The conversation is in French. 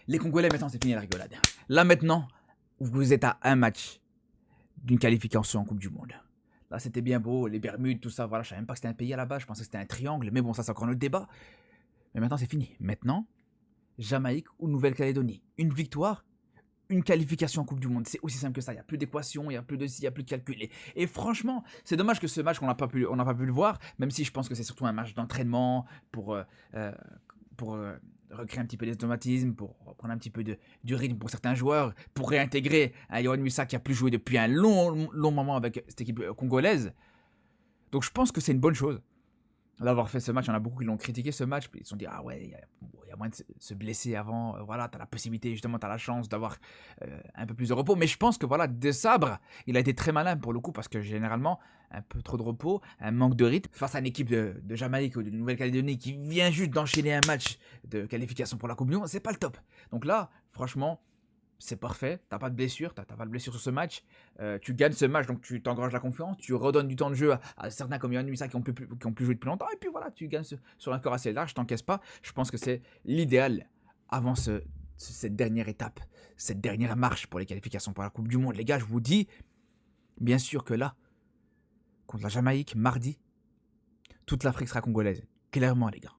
Les Congolais, maintenant, c'est fini la rigolade. Là, maintenant, vous êtes à un match d'une qualification en Coupe du Monde. Là, c'était bien beau, les Bermudes, tout ça. Voilà, je savais même pas que c'était un pays à la base. Je pensais que c'était un triangle. Mais bon, ça, c'est encore un autre débat. Mais maintenant, c'est fini. Maintenant, Jamaïque ou Nouvelle-Calédonie. Une victoire, une qualification en Coupe du Monde. C'est aussi simple que ça. Il n'y a plus d'équations, il n'y a plus de ci, il n'y a plus de calcul. Et franchement, c'est dommage que ce match, on n'a pas pu le voir, même si je pense que c'est surtout un match d'entraînement euh, pour recréer un petit peu les automatismes, pour reprendre un petit peu du rythme pour certains joueurs, pour réintégrer un Yohan Wissa qui a plus joué depuis un long moment avec cette équipe congolaise. Donc je pense que c'est une bonne chose d'avoir fait ce match. Il y en a beaucoup qui l'ont critiqué ce match, puis ils se sont dit ah ouais, il y a moyen de se blesser avant, voilà, t'as la possibilité, justement, t'as la chance d'avoir un peu plus de repos. Mais je pense que voilà, De Sabre, il a été très malin pour le coup, parce que généralement, un peu trop de repos, un manque de rythme, face à une équipe de Jamaïque ou de Nouvelle-Calédonie qui vient juste d'enchaîner un match de qualification pour la Coupe du Monde, c'est pas le top. Donc là, franchement, c'est parfait, t'as pas de blessure, t'as pas de blessure sur ce match, tu gagnes ce match, donc tu t'engranges la confiance, tu redonnes du temps de jeu à certains comme Yohan Wissa qui ont plus joué depuis longtemps, et puis voilà, tu gagnes sur un corps assez large, t'encaisses pas. Je pense que c'est l'idéal avant cette dernière étape, cette dernière marche pour les qualifications pour la Coupe du Monde. Les gars, je vous dis, bien sûr que là, contre la Jamaïque, mardi, toute l'Afrique sera congolaise. Clairement, les gars.